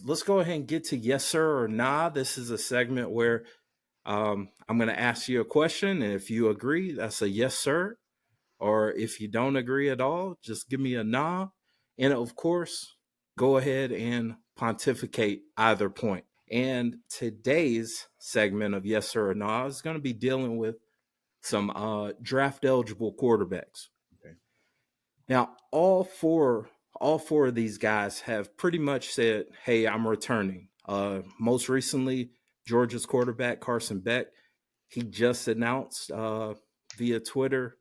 Let's go ahead and get to yes, sir, or nah. This is a segment where I'm going to ask you a question. And if you agree, that's a yes, sir. Or if you don't agree at all, just give me a nah. And of course, go ahead and pontificate either point. And today's segment of yes, sir, or nah is going to be dealing with some draft eligible quarterbacks. Okay. Now, all four of these guys have pretty much said, "Hey, I'm returning." Most recently, Georgia's quarterback Carson Beck, he just announced via Twitter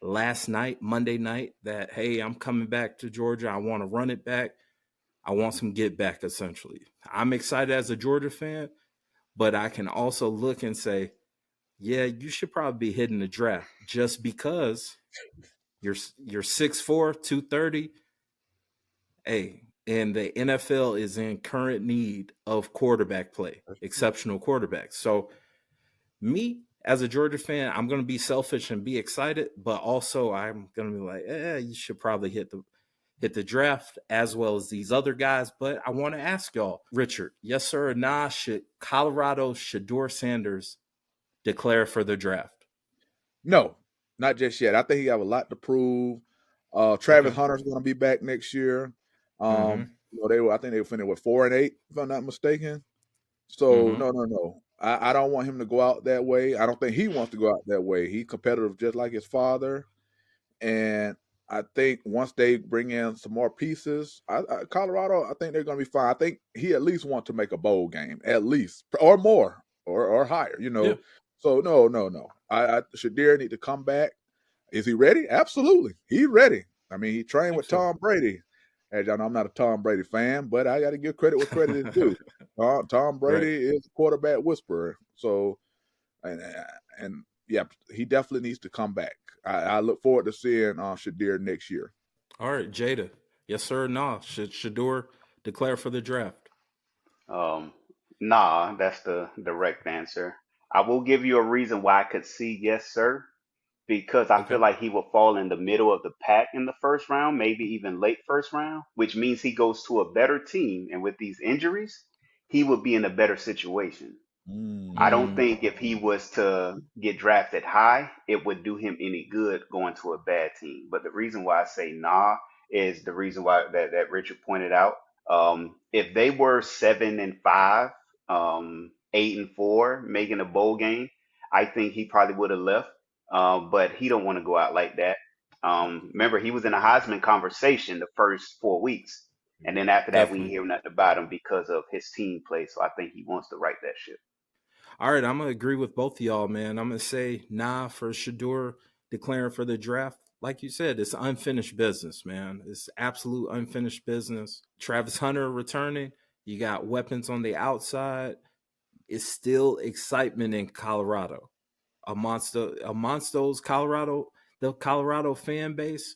last night, Monday night, that hey, I'm coming back to Georgia. I want to run it back. I want some get back. Essentially, I'm excited as a Georgia fan, but I can also look and say, yeah, you should probably be hitting the draft just because you're 6'4", 230. Hey, and the NFL is in current need of quarterback play, That's true. exceptional quarterbacks. So me as a Georgia fan, I'm going to be selfish and be excited, but also I'm going to be like, you should probably hit the draft as well as these other guys. But I want to ask y'all, Richard, yes sir or nah, should Colorado's Shedeur Sanders declare for the draft? No, not just yet. I think he have a lot to prove. Travis Okay. Hunter's going to be back next year. Mm-hmm. I think they were finished with 4-8, if I'm not mistaken. So Mm-hmm. no. I don't want him to go out that way. I don't think he wants to go out that way. He's competitive just like his father. And I think once they bring in some more pieces, Colorado, I think they're going to be fine. I think he at least wants to make a bowl game, at least, or more, or higher. Yeah. So no. I Shedeur need to come back. Is he ready? Absolutely, he's ready. I mean, he I trained think with so. Tom Brady. As y'all know, I'm not a Tom Brady fan, but I got to give credit where credit is due. Tom Right. Brady is a quarterback whisperer. So and and yeah, he definitely needs to come back. I look forward to seeing Shedeur next year. All right, Jada. Yes sir or no? Should Shador declare for the draft? Um, nah, that's the direct answer. I will give you a reason why I could see yes, sir, because I feel Okay. like he will fall in the middle of the pack in the first round, maybe even late first round, which means he goes to a better team. And with these injuries, he would be in a better situation. I Mm. don't Mm, think if he was to get drafted high, it would do him any good going to a bad team. But the reason why I say nah is the reason why that Richard pointed out. If they were 7-5, 8-4, making a bowl game, I think he probably would have left. But he don't want to go out like that. Remember, he was in a Heisman conversation the first 4 weeks, and then after that, we didn't definitely. hear nothing about him because of his team play. So I think he wants to right that ship. All right, I'm gonna agree with both of y'all, man. I'm gonna say nah for Shador declaring for the draft. Like you said, it's unfinished business, man. It's absolute unfinished business. Travis Hunter returning. You got weapons on the outside. It's still excitement in Colorado. Amongst those Colorado, the Colorado fan base,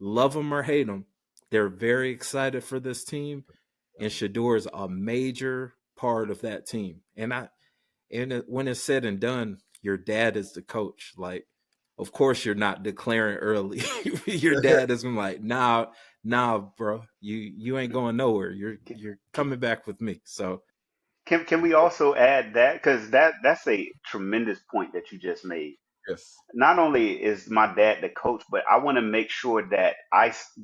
love them or hate them, they're very excited for this team, and Shador is a major part of that team. When it's said and done, your dad is the coach. Like, of course, you're not declaring early. Your dad is like, nah, bro, you ain't going nowhere. You're coming back with me. So Can we also add that because that's a tremendous point that you just made. Yes. Not only is my dad the coach, but I want to make sure that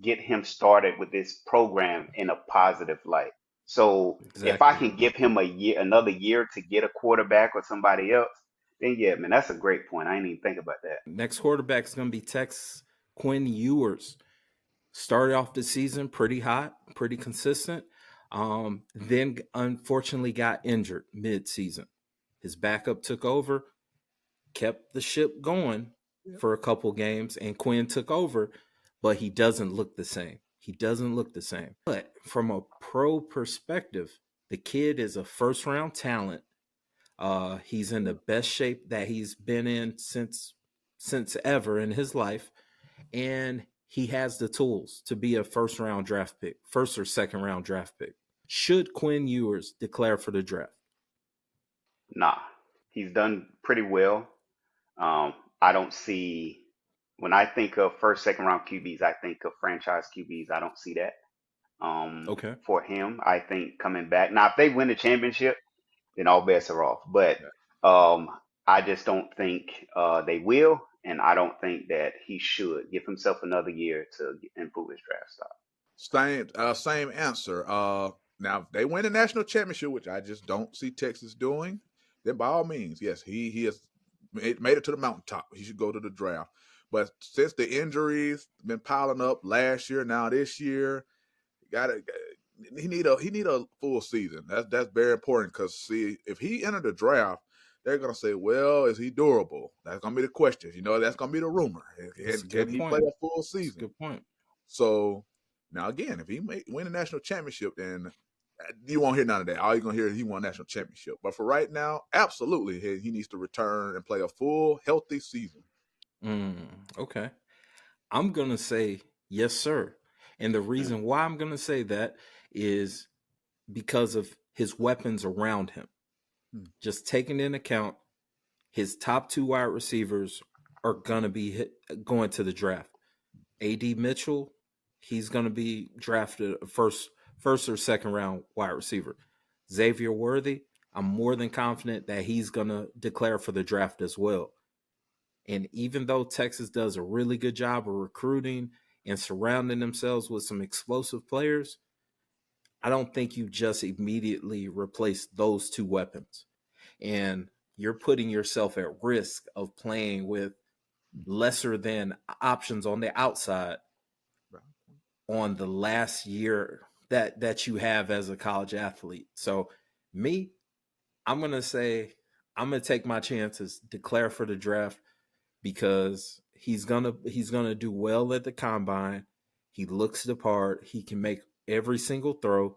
get him started with this program in a positive light. So if I exactly. can give him another year to get a quarterback or somebody else, then yeah, man, that's a great point. I didn't even think about that. Next quarterback is going to be Tex Quinn Ewers. Started off the season pretty hot, pretty consistent. Then unfortunately got injured mid-season. His backup took over, kept the ship going Yep. for a couple games, and Quinn took over, but he doesn't look the same. He doesn't look the same. But from a pro perspective, the kid is a first round talent. He's in the best shape that he's been in since ever in his life, and he has the tools to be a first round draft pick, first or second round draft pick. Should Quinn Ewers declare for the draft? Nah, he's done pretty well. I don't see when I think of first, second round QBs, I think of franchise QBs. I don't see that. Okay. for him. I think coming back now, if they win the championship, then all bets are off. But um, I just don't think they will, and I don't think that he should give himself another year to improve his draft stock. Same answer. Now if they win the national championship, which I just don't see Texas doing, then by all means, yes, he has made it to the mountaintop. He should go to the draft. But since the injuries been piling up last year, now this year, got to he need a full season. That's very important because see, if he entered the draft, they're gonna say, well, is he durable? That's gonna be the question. That's gonna be the rumor. That's a Can good he play point. a full That's a season? good point. So now again, if he win a national championship, then you won't hear none of that. All you're gonna hear is he won a national championship. But for right now, absolutely, he needs to return and play a full, healthy season. Okay. I'm going to say yes, sir. And the reason why I'm going to say that is because of his weapons around him. Just taking into account his top two wide receivers are going to be going to the draft. AD Mitchell, he's going to be drafted first or second round wide receiver. Xavier Worthy, I'm more than confident that he's going to declare for the draft as well. And even though Texas does a really good job of recruiting and surrounding themselves with some explosive players, I don't think you just immediately replace those two weapons. And you're putting yourself at risk of playing with lesser than options on the outside on the last year that you have as a college athlete. So me, I'm gonna say I'm gonna take my chances, declare for the draft because he's gonna do well at the combine. He looks the part. He can make every single throw.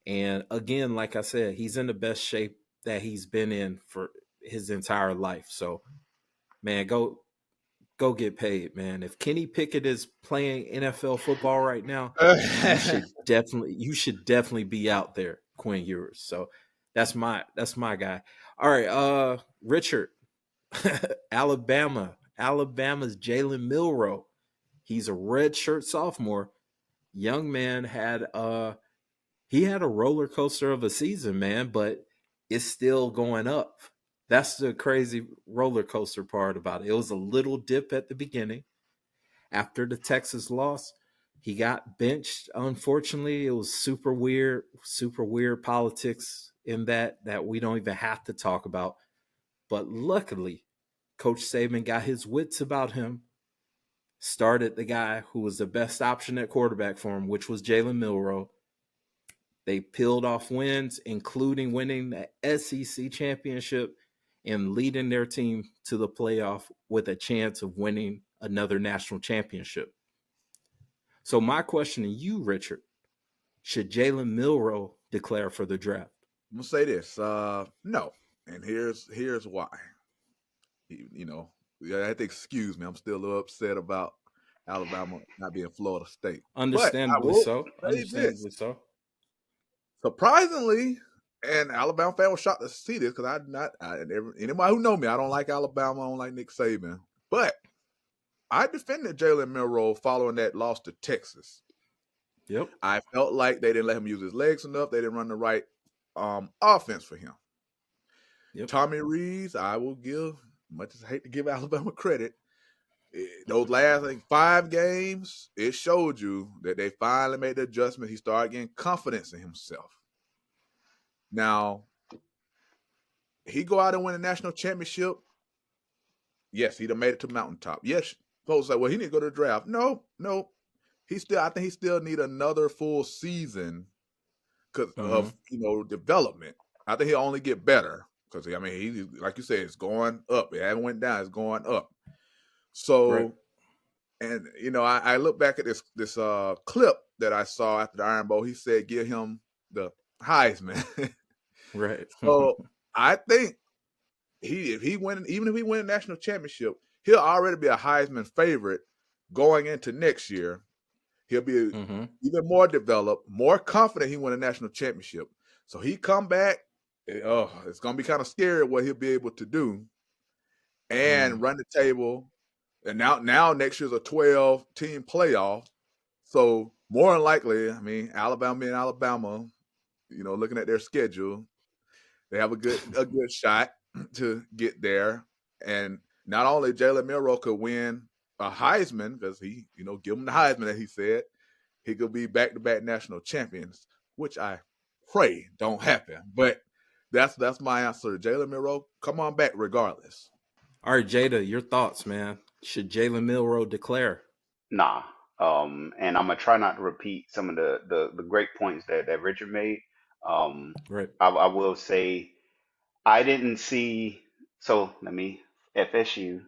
And again, like I said, he's in the best shape that he's been in for his entire life. So, man, go get paid, man. If Kenny Pickett is playing NFL football right now, you should definitely be out there, Quinn Ewers. So that's my guy. All right, Richard, Alabama's Jalen Milroe. He's a redshirt sophomore. Young man he had a roller coaster of a season, man, but it's still going up. That's the crazy roller coaster part about it. It was a little dip at the beginning. After the Texas loss, he got benched. Unfortunately, it was super weird politics in that we don't even have to talk about. But luckily, Coach Saban got his wits about him, started the guy who was the best option at quarterback for him, which was Jalen Milroe. They peeled off wins, including winning the SEC championship and leading their team to the playoff with a chance of winning another national championship. So my question to you, Richard, should Jalen Milroe declare for the draft? I'm gonna say this. No, and here's why. You have to excuse me. I'm still a little upset about Alabama not being Florida State. But I Understandably will so. say this. Understandably so. Surprisingly, and Alabama fan was shocked to see this because anybody who know me, I don't like Alabama. I don't like Nick Saban. But I defended Jalen Milroe following that loss to Texas. Yep. I felt like they didn't let him use his legs enough. They didn't run the right offense for him. Yep. Tommy Rees, I will give, much as I hate to give Alabama credit, those last 5 games, it showed you that they finally made the adjustment. He started getting confidence in himself. Now, he go out and win a national championship. Yes, he'd have made it to mountaintop. Yes, folks say, well, he need to go to the draft. No. I think he still need another full season because of development. I think he'll only get better because he like you said, it's going up. It haven't went down. It's going up. Right. So, and I look back at this clip that I saw after the Iron Bowl. He said, "Give him the Heisman." Right. So I think even if he win a national championship, he'll already be a Heisman favorite going into next year. He'll be even more developed, more confident he win a national championship. So he come back, it's going to be kind of scary what he'll be able to do and run the table. And now next year's a 12-team playoff. So more than likely, I mean, Alabama, looking at their schedule, they have a good shot to get there. And not only Jalen Milroe could win a Heisman, because he, give him the Heisman that he said, he could be back-to-back national champions, which I pray don't happen. But that's my answer. Jalen Milroe, come on back regardless. All right, Jada, your thoughts, man. Should Jalen Milroe declare? Nah. And I'm gonna try not to repeat some of the great points that Richard made. Um, Right. I will say I didn't see. So let me FSU.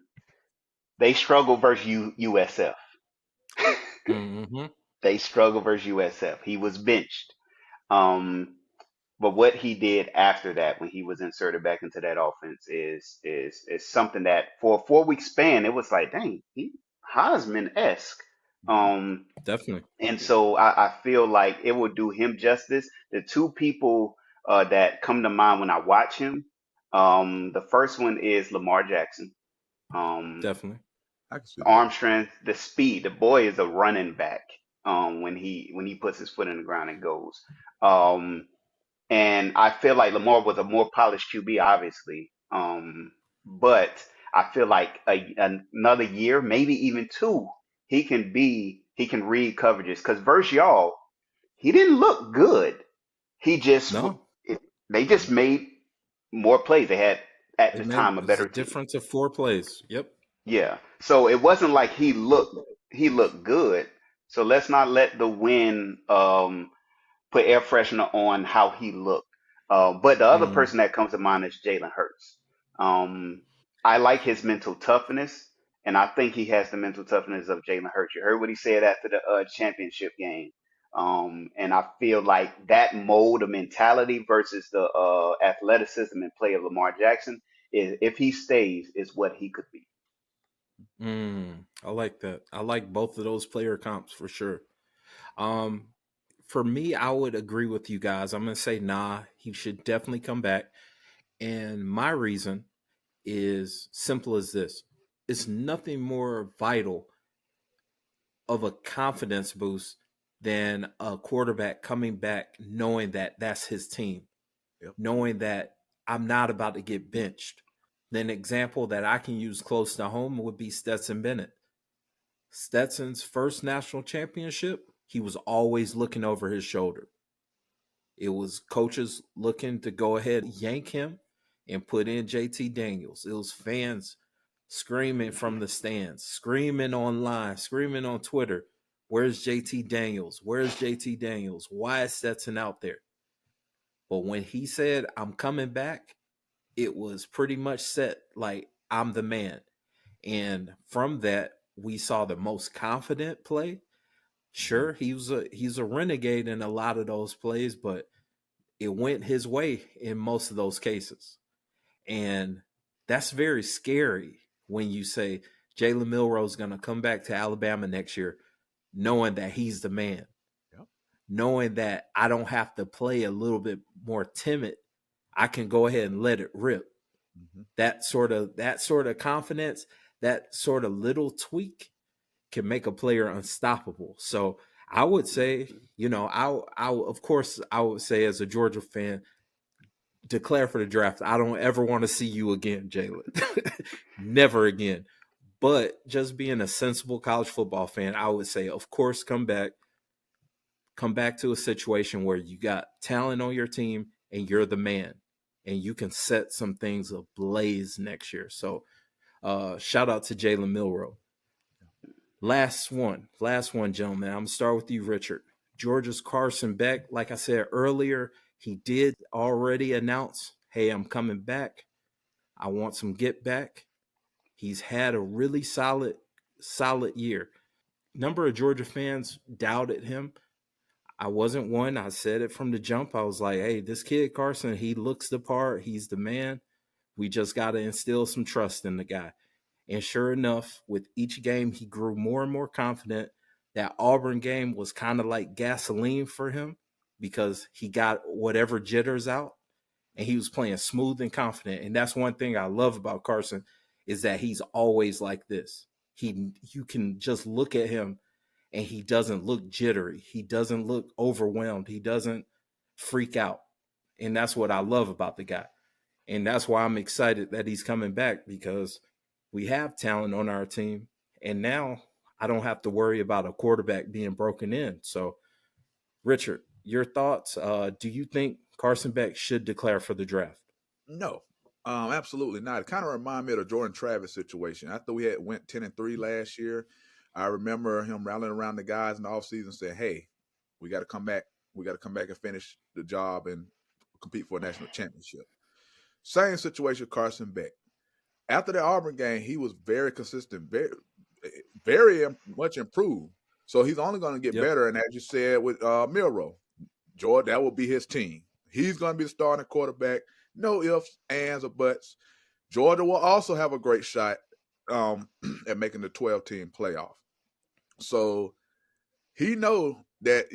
They struggle versus USF. Mm-hmm. They struggle versus USF. He was benched. Um, but what he did after that, when he was inserted back into that offense, is something that for a 4 week span, it was like, dang, he Heisman esque. Mhm. Definitely. And so I feel like it will do him justice. The two people that come to mind when I watch him, the first one is Lamar Jackson. Um, Definitely. I can see that. arm strength, the speed. The boy is a running back. When he puts his foot in the ground and goes. Um, and I feel like Lamar was a more polished QB, obviously. But I feel like another year, maybe even two, he can read coverages. Because versus y'all, he didn't look good. He just No, they just made more plays. They had at they the made time a it's a better team. difference of 4 plays. Yep. Yeah. So it wasn't like he looked good. So let's not let the win put air freshener on how he looked. But the other Mm, person that comes to mind is Jalen Hurts. Um, I like his mental toughness, and I think he has the mental toughness of Jalen Hurts. You heard what he said after the championship game. And I feel like that mold of mentality versus the athleticism and play of Lamar Jackson is, if he stays, is what he could be. I like that. I like both of those player comps for sure. Um, for me, I would agree with you guys. I'm gonna say nah. He should definitely come back. And my reason is simple as this: it's nothing more vital of a confidence boost than a quarterback coming back knowing that that's his team, Yep. knowing that I'm not about to get benched. An example that I can use close to home would be Stetson Bennett. Stetson's first national championship, he was always looking over his shoulder. It was coaches looking to go ahead and yank him and put in JT Daniels. It was fans screaming from the stands, screaming online, screaming on Twitter. Where's JT Daniels? Where's JT Daniels? Why is Stetson out there? But when he said, I'm coming back, it was pretty much set like I'm the man. And from that, we saw the most confident play. Mhm. Sure, he's a renegade in a lot of those plays, but it went his way in most of those cases. And that's very scary when you say Jalen Milroe's going to come back to Alabama next year, knowing that he's the man, Yep. knowing that I don't have to play a little bit more timid. I can go ahead and let it rip. Mhm. That sort of confidence, that sort of little tweak can make a player unstoppable. So I would say, I of course I would say as a Georgia fan, declare for the draft. I don't ever want to see you again, Jalen. Never again. But just being a sensible college football fan, I would say, of course, come back to a situation where you got talent on your team and you're the man, and you can set some things ablaze next year. So, shout out to Jalen Milroe. Last one, gentlemen. I'm gonna start with you, Richard. Georgia's Carson Beck. Like I said earlier, he did already announce, "Hey, I'm coming back. I want some get back." He's had a really solid year. Number of Georgia fans doubted him. I wasn't one. I said it from the jump. I was like, "Hey, this kid Carson, he looks the part. He's the man. We just got to instill some trust in the guy." And sure enough, with each game, he grew more and more confident. That Auburn game was kind of like gasoline for him because he got whatever jitters out and he was playing smooth and confident. And that's one thing I love about Carson is that he's always like this. You can just look at him and he doesn't look jittery. He doesn't look overwhelmed. He doesn't freak out. And that's what I love about the guy. And that's why I'm excited that he's coming back, because we have talent on our team. And now I don't have to worry about a quarterback being broken in. So, Richard, your thoughts? Do you think Carson Beck should declare for the draft? No, absolutely not. It kind of reminded me of the Jordan Travis situation. After we had went 10-3 last year, I remember him rallying around the guys in the offseason saying, hey, we got to come back. We got to come back and finish the job and compete for a national championship. Same situation with Carson Beck. After the Auburn game, he was very consistent, very much improved. So he's only going to get Yep. better. And as you said with Milroe, Jordan, that will be his team. He's going to be the starting quarterback. No ifs, ands, or buts. Georgia will also have a great shot at making the 12-team playoff. So he know that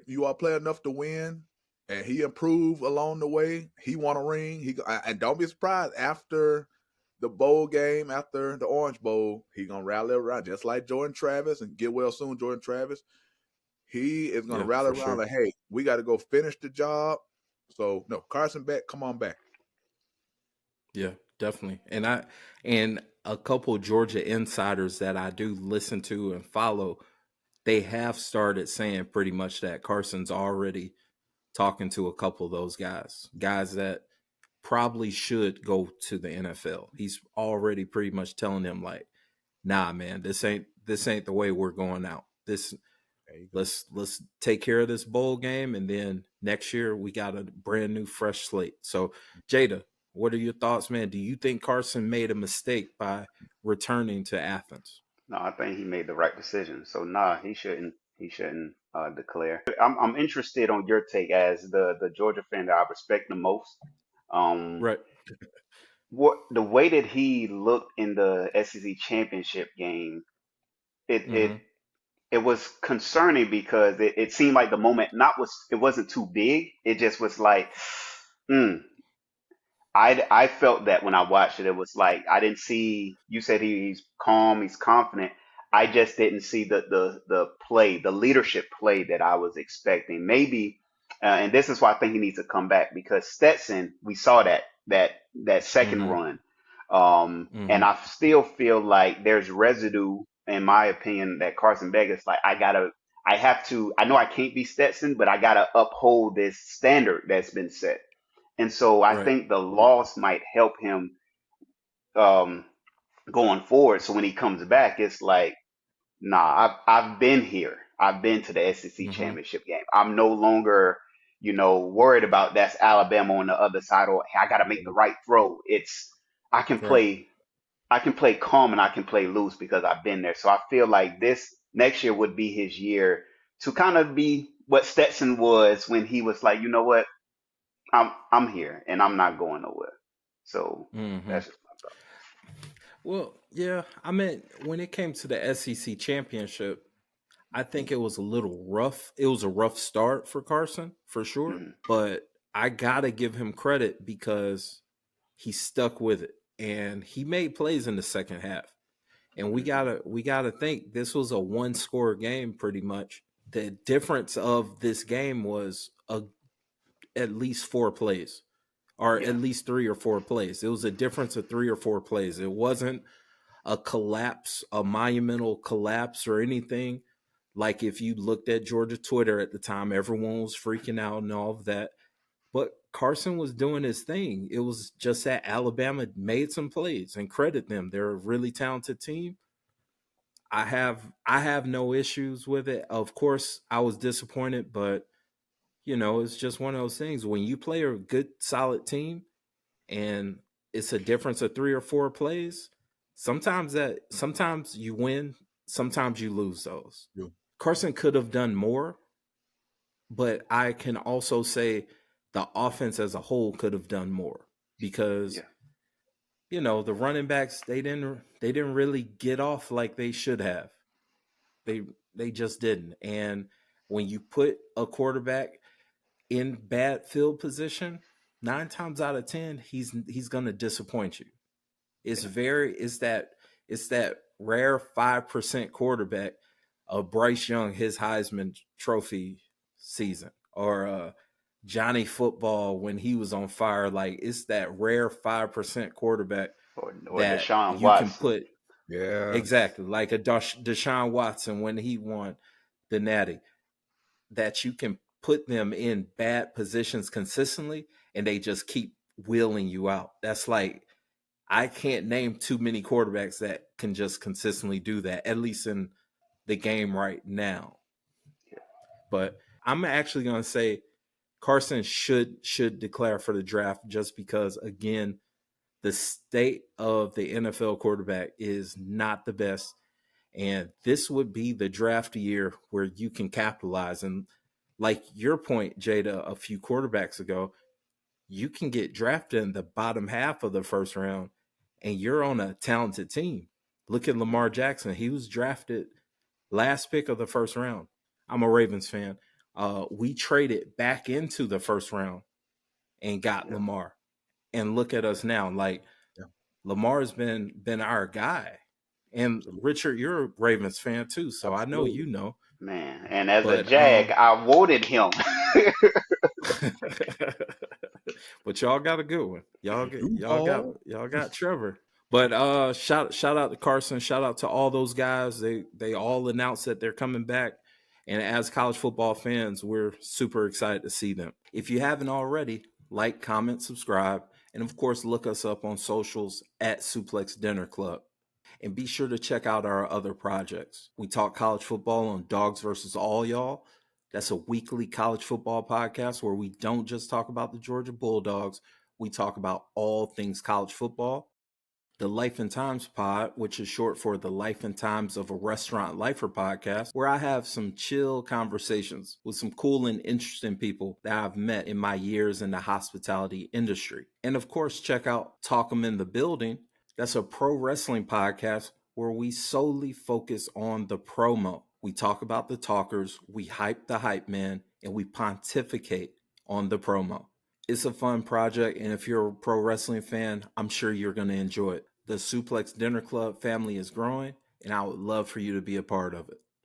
you all play enough to win, and he improved along the way. He won a ring. And don't be surprised after the bowl game, after the Orange Bowl, he gonna rally around just like Jordan Travis, and get well soon, Jordan Travis. He is gonna rally around sure. like, hey, we got to go finish the job. So no, Carson Beck, come on back. Yeah, definitely. And a couple Georgia insiders that I do listen to and follow, they have started saying pretty much that Carson's already talking to a couple of those guys that probably should go to the NFL. He's already pretty much telling them like, nah, man, this ain't the way we're going out. Let's take care of this bowl game, and then next year we got a brand new fresh slate. So, Jada, what are your thoughts, man? Do you think Carson made a mistake by returning to Athens? No, I think he made the right decision. So nah, he shouldn't. He shouldn't declare. I'm interested on your take as the Georgia fan that I respect the most. Um, Right. what the way that he looked in the SEC championship game, it it Mm-hmm. it was concerning because it seemed like the moment it wasn't too big. It just was like, mm, I felt that when I watched it, it was like I didn't see. You said he's calm, he's confident. I just didn't see the play, the leadership play that I was expecting. Maybe, and this is why I think he needs to come back because Stetson, we saw that second Mm-hmm. run, Mm-hmm. and I still feel like there's residue, in my opinion, that Carson Beck is like I have to. I know I can't be Stetson, but I gotta uphold this standard that's been set. And so I Right. think the loss might help him um, going forward. So when he comes back, it's like, nah, I've been here. I've been to the SEC Mm-hmm. championship game. I'm no longer, worried about that's Alabama on the other side or hey, I got to make the right throw. It's I can Right. play I can play calm and I can play loose because I've been there. So I feel like this next year would be his year to kind of be what Stetson was when he was like, you know what, I'm here and I'm not going nowhere. So Mm-hmm. that's just my thought. Well, yeah. I mean, when it came to the SEC championship, I think it was a little rough. It was a rough start for Carson, for sure. Mhm. But I gotta give him credit because he stuck with it and he made plays in the second half. And Mhm. we gotta think this was a one score game pretty much. The difference of this game was at least 4 plays, or Yeah. at least 3 or 4 plays. It was a difference of 3 or 4 plays. It wasn't a collapse, a monumental collapse or anything. Like if you looked at Georgia Twitter at the time, everyone was freaking out and all of that. But Carson was doing his thing. It was just that Alabama made some plays, and credit them. They're a really talented team. I have no issues with it. Of course, I was disappointed, but it's just one of those things. When you play a good, solid team, and it's a difference of 3 or 4 plays, sometimes you win, sometimes you lose those. Yeah. Carson could have done more, but I can also say the offense as a whole could have done more because Yeah. the running backs they didn't really get off like they should have. They they just didn't. And when you put a quarterback in bad field position, 9 times out of 10 he's going to disappoint you. It's Yeah. very it's that rare 5% quarterback Bryce Young, his Heisman Trophy season, or Johnny Football when he was on fire. Like, it's that rare 5% quarterback or that Deshaun you can Watson. put Yeah, exactly like a Deshaun Watson when he won the Natty, that you can put them in bad positions consistently and they just keep wheeling you out. That's like, I can't name too many quarterbacks that can just consistently do that, at least in the game right now. But I'm actually going to say Carson should declare for the draft, just because, again, the state of the NFL quarterback is not the best, and this would be the draft year where you can capitalize. And like your point, Jada, a few quarterbacks ago, you can get drafted in the bottom half of the first round and you're on a talented team. Look at Lamar Jackson. He was drafted last pick of the first round. I'm a Ravens fan. We traded back into the first round and got Yeah. Lamar. And look at us now. Like, yeah, Lamar's been our guy. And absolutely, Richard, you're a Ravens fan too, so I know you absolutely. know. Man, and as a But Jag, I voted him. but y'all got a good one. Duval. Y'all got Trevor. But shout out to Carson, shout out to all those guys. They all announced that they're coming back. And as college football fans, we're super excited to see them. If you haven't already, like, comment, subscribe, and of course look us up on socials at Suplex Dinner Club. And be sure to check out our other projects. We talk college football on Dawgs versus All Y'all. That's a weekly college football podcast where we don't just talk about the Georgia Bulldogs, we talk about all things college football. The Life and Times Pod, which is short for the Life and Times of a Restaurant Lifer podcast, where I have some chill conversations with some cool and interesting people that I've met in my years in the hospitality industry. And of course, check out Talk 'em in the Building. That's a pro wrestling podcast where we solely focus on the promo. We talk about the talkers, we hype the hype man, and we pontificate on the promo. It's a fun project, and if you're a pro wrestling fan, I'm sure you're going to enjoy it. The Suplex Dinner Club family is growing, and I would love for you to be a part of it.